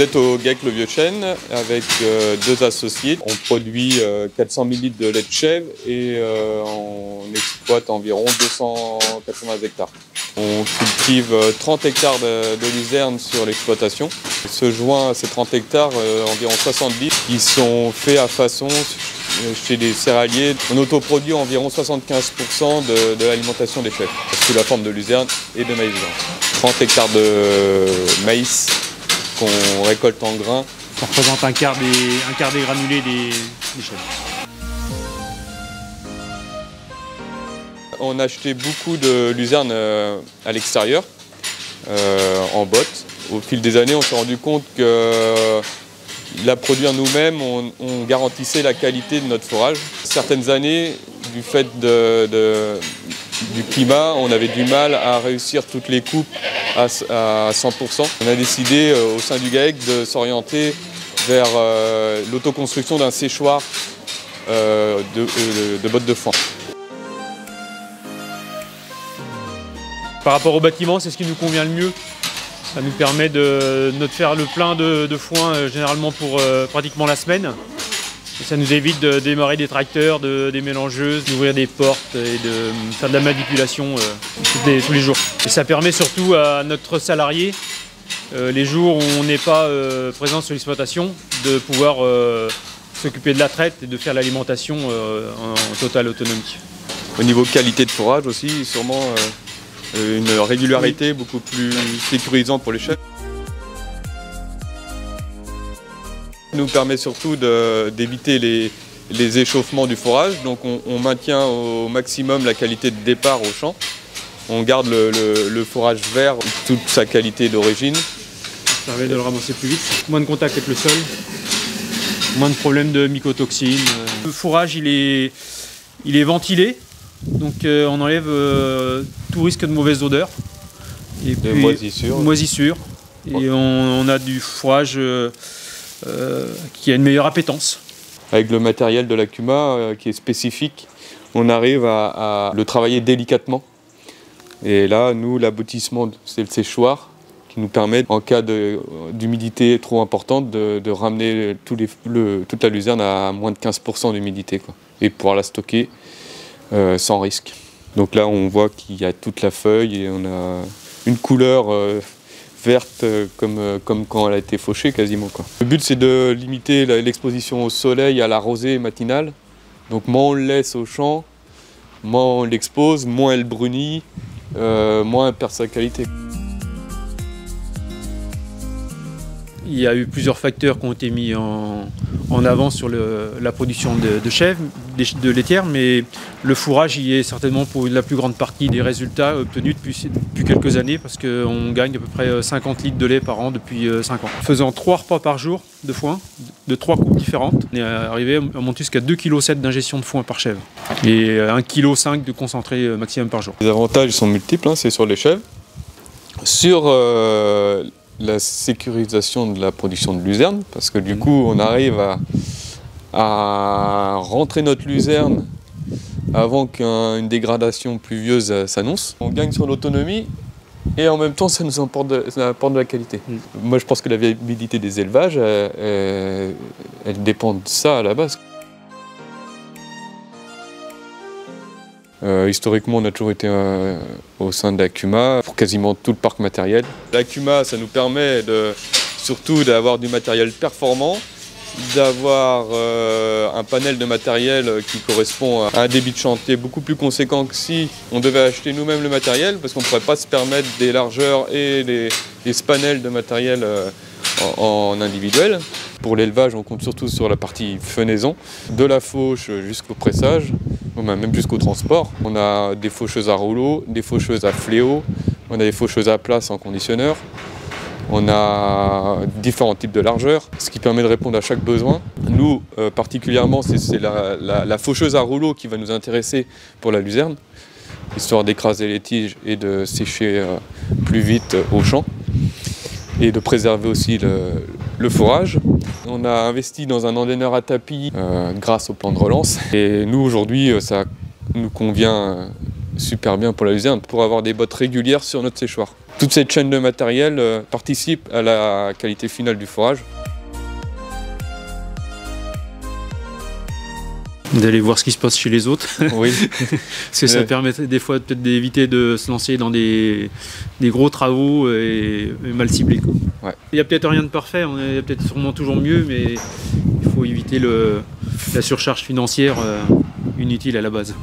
Vous êtes au GEC Le Vieux Chêne avec deux associés. On produit 400 ml de lait de chèvre et on exploite environ 280 hectares. On cultive 30 hectares de luzerne sur l'exploitation. Se joint à ces 30 hectares environ 70 qui sont faits à façon chez les céréaliers. On autoproduit environ 75% de l'alimentation des chèvres sous la forme de luzerne et de maïs blanc. 30 hectares de maïs qu'on récolte en grains. Ça représente un quart des granulés des chèvres. On a acheté beaucoup de luzerne à l'extérieur, en botte. Au fil des années, on s'est rendu compte que la produire nous-mêmes, on garantissait la qualité de notre fourrage. Certaines années, du fait du climat, on avait du mal à réussir toutes les coupes à 100%. On a décidé au sein du GAEC de s'orienter vers l'autoconstruction d'un séchoir de bottes de foin. Par rapport au bâtiment, c'est ce qui nous convient le mieux. Ça nous permet de faire le plein de foin généralement pour pratiquement la semaine. Et ça nous évite de démarrer des tracteurs, des mélangeuses, d'ouvrir des portes et de faire de la manipulation tous les jours. Et ça permet surtout à notre salarié, les jours où on n'est pas présent sur l'exploitation, de pouvoir s'occuper de la traite et de faire l'alimentation en totale autonomie. Au niveau qualité de fourrage aussi, sûrement une régularité beaucoup plus sécurisante pour les chèvres. Ça nous permet surtout d'éviter les échauffements du fourrage, donc on maintient au maximum la qualité de départ au champ. On garde le fourrage vert, toute sa qualité d'origine. Ça permet de le ramasser plus vite, moins de contact avec le sol, moins de problèmes de mycotoxines. Le fourrage il est ventilé, donc on enlève tout risque de mauvaise odeur. Et puis, moisissure. Et on a du fourrage qui a une meilleure appétence. Avec le matériel de l'Akuma qui est spécifique, on arrive à le travailler délicatement. Et là, nous, l'aboutissement, c'est le séchoir qui nous permet, en cas d'humidité trop importante, de ramener toute la luzerne à moins de 15% d'humidité, et pouvoir la stocker sans risque. Donc là, on voit qu'il y a toute la feuille et on a une couleur verte comme quand elle a été fauchée quasiment. Le but, c'est de limiter l'exposition au soleil, à la rosée matinale. Donc moins on le laisse au champ, moins on l'expose, moins elle brunit, moins elle perd sa qualité. Il y a eu plusieurs facteurs qui ont été mis en avant sur la production de chèvres, de laitières, mais le fourrage y est certainement pour la plus grande partie des résultats obtenus depuis quelques années, parce qu'on gagne à peu près 50 litres de lait par an depuis 5 ans. En faisant 3 repas par jour de foin, de 3 coupes différentes, on est arrivé à monter jusqu'à 2,7 kg d'ingestion de foin par chèvre et 1,5 kg de concentré maximum par jour. Les avantages sont multiples, c'est sur les chèvres. Sur la sécurisation de la production de luzerne, parce que du coup on arrive à rentrer notre luzerne avant qu'une dégradation pluvieuse s'annonce. On gagne sur l'autonomie et en même temps ça apporte de la qualité. Moi je pense que la viabilité des élevages, elle dépend de ça à la base. Historiquement, on a toujours été au sein de l'Akuma pour quasiment tout le parc matériel. L'Akuma, ça nous permet surtout d'avoir du matériel performant, d'avoir un panel de matériel qui correspond à un débit de chantier beaucoup plus conséquent que si on devait acheter nous-mêmes le matériel, parce qu'on ne pourrait pas se permettre des largeurs et des spannels de matériel en individuel. Pour l'élevage, on compte surtout sur la partie fenaison, de la fauche jusqu'au pressage, même jusqu'au transport. On a des faucheuses à rouleau, des faucheuses à fléau, on a des faucheuses à plat sans conditionneur. On a différents types de largeurs, ce qui permet de répondre à chaque besoin. Nous, particulièrement, c'est la faucheuse à rouleau qui va nous intéresser pour la luzerne, histoire d'écraser les tiges et de sécher plus vite au champ, et de préserver aussi le fourrage. On a investi dans un endaineur à tapis grâce au plan de relance. Et nous, aujourd'hui, ça nous convient super bien pour la luzerne, pour avoir des bottes régulières sur notre séchoir. Toute cette chaîne de matériel participe à la qualité finale du fourrage. D'aller voir ce qui se passe chez les autres. Oui. Parce que ça permet des fois peut-être d'éviter de se lancer dans des gros travaux et mal ciblés, quoi. Ouais. Il n'y a peut-être rien de parfait, il y a peut-être sûrement toujours mieux, mais il faut éviter la surcharge financière inutile à la base.